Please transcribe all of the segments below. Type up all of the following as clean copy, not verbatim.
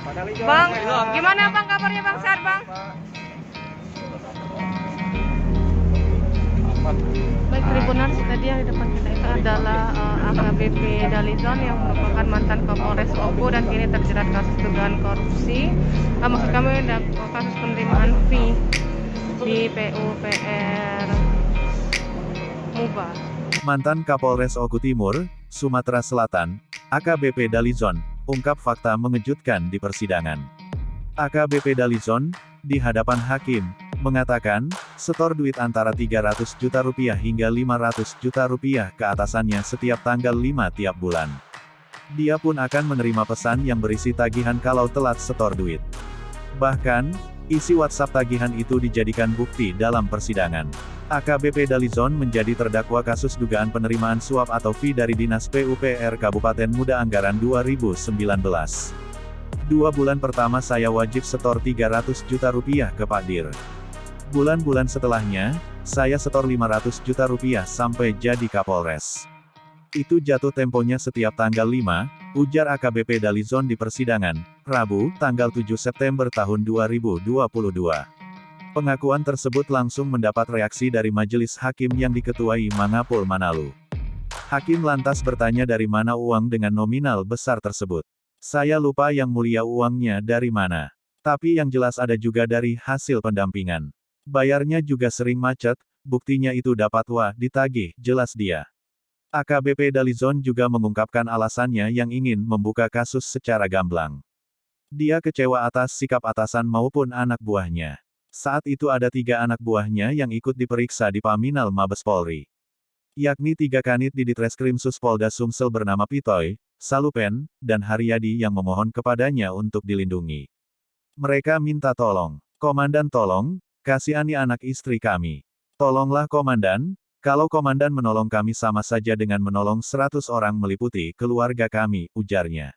Bang, gimana bang kabarnya bang? Sehat bang? Baik Tribuners, tadi yang di depan kita itu adalah AKBP Dalizon yang merupakan mantan Kapolres Oku dan kini terjerat kasus dugaan korupsi. Maksud kami kasus penerimaan fee di PUPR Muba. Mantan Kapolres Oku Timur, Sumatera Selatan, AKBP Dalizon, ungkap fakta mengejutkan di persidangan. AKBP Dalizon, di hadapan hakim, mengatakan, setor duit antara 300 juta rupiah hingga 500 juta rupiah ke atasannya setiap tanggal 5 tiap bulan. Dia pun akan menerima pesan yang berisi tagihan kalau telat setor duit. Bahkan, isi WhatsApp tagihan itu dijadikan bukti dalam persidangan. AKBP Dalizon menjadi terdakwa kasus dugaan penerimaan suap atau fee dari Dinas PUPR Kabupaten Muda Anggaran 2019. 2 bulan pertama saya wajib setor 300 juta rupiah ke Pak Dir. Bulan-bulan setelahnya, saya setor 500 juta rupiah sampai jadi Kapolres. Itu jatuh temponya setiap tanggal 5, ujar AKBP Dalizon di persidangan, Rabu, tanggal 7 September tahun 2022. Pengakuan tersebut langsung mendapat reaksi dari majelis hakim yang diketuai Mangapul Manalu. Hakim lantas bertanya dari mana uang dengan nominal besar tersebut. Saya lupa yang mulia uangnya dari mana. Tapi yang jelas ada juga dari hasil pendampingan. Bayarnya juga sering macet, buktinya itu dapat ditagih, jelas dia. AKBP Dalizon juga mengungkapkan alasannya yang ingin membuka kasus secara gamblang. Dia kecewa atas sikap atasan maupun anak buahnya. Saat itu ada 3 anak buahnya yang ikut diperiksa di Paminal Mabes Polri. Yakni 3 kanit di Ditreskrim Suspolda Sumsel bernama Pitoy, Salupen, dan Haryadi yang memohon kepadanya untuk dilindungi. Mereka minta tolong, Komandan tolong, kasihani anak istri kami. Tolonglah Komandan, kalau Komandan menolong kami sama saja dengan menolong 100 orang meliputi keluarga kami, ujarnya.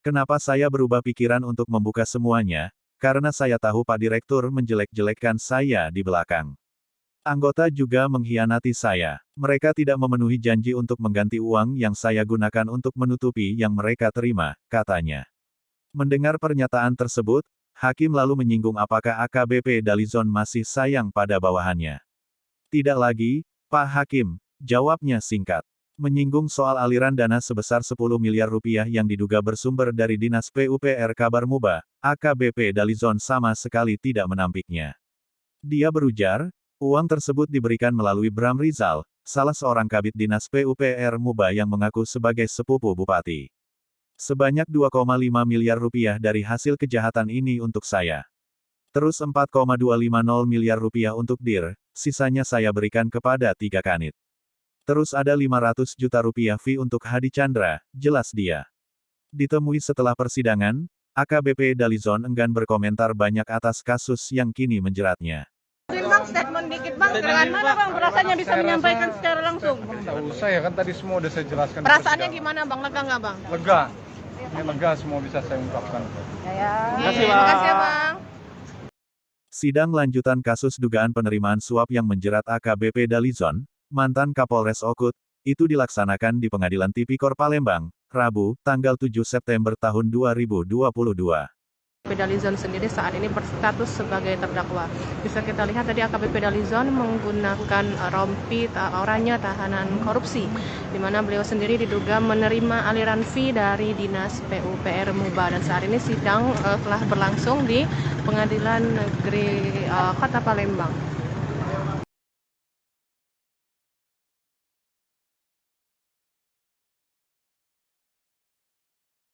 Kenapa saya berubah pikiran untuk membuka semuanya? Karena saya tahu Pak Direktur menjelek-jelekkan saya di belakang. Anggota juga mengkhianati saya. Mereka tidak memenuhi janji untuk mengganti uang yang saya gunakan untuk menutupi yang mereka terima, katanya. Mendengar pernyataan tersebut, hakim lalu menyinggung apakah AKBP Dalizon masih sayang pada bawahannya. Tidak lagi, Pak Hakim, jawabnya singkat. Menyinggung soal aliran dana sebesar 10 miliar rupiah yang diduga bersumber dari Dinas PUPR Kabar Muba, AKBP Dalizon sama sekali tidak menampiknya. Dia berujar, uang tersebut diberikan melalui Bram Rizal, salah seorang kabid Dinas PUPR Muba yang mengaku sebagai sepupu bupati. Sebanyak 2,5 miliar rupiah dari hasil kejahatan ini untuk saya. Terus 4,250 miliar rupiah untuk Dir, sisanya saya berikan kepada 3 kanit. Terus ada 500 juta rupiah fee untuk Hadi Chandra, jelas dia. Ditemui setelah persidangan, AKBP Dalizon enggan berkomentar banyak atas kasus yang kini menjeratnya. Bang, statement dikit bang, dengan mana bang perasaannya bisa menyampaikan secara langsung? Tidak usah ya, kan tadi semua udah saya jelaskan. Perasaannya gimana bang, lega nggak bang? Lega. Ini lega semua bisa saya ungkapkan. Terima kasih ya bang. Sidang lanjutan kasus dugaan penerimaan suap yang menjerat AKBP Dalizon, mantan Kapolres Okut, itu dilaksanakan di Pengadilan Tipikor Palembang, Rabu, tanggal 7 September tahun 2022. AKBP Dalizon sendiri saat ini berstatus sebagai terdakwa. Bisa kita lihat tadi AKBP Dalizon menggunakan rompi oranye tahanan korupsi, di mana beliau sendiri diduga menerima aliran fee dari Dinas PUPR Muba, dan saat ini sidang telah berlangsung di Pengadilan Negeri Kota Palembang.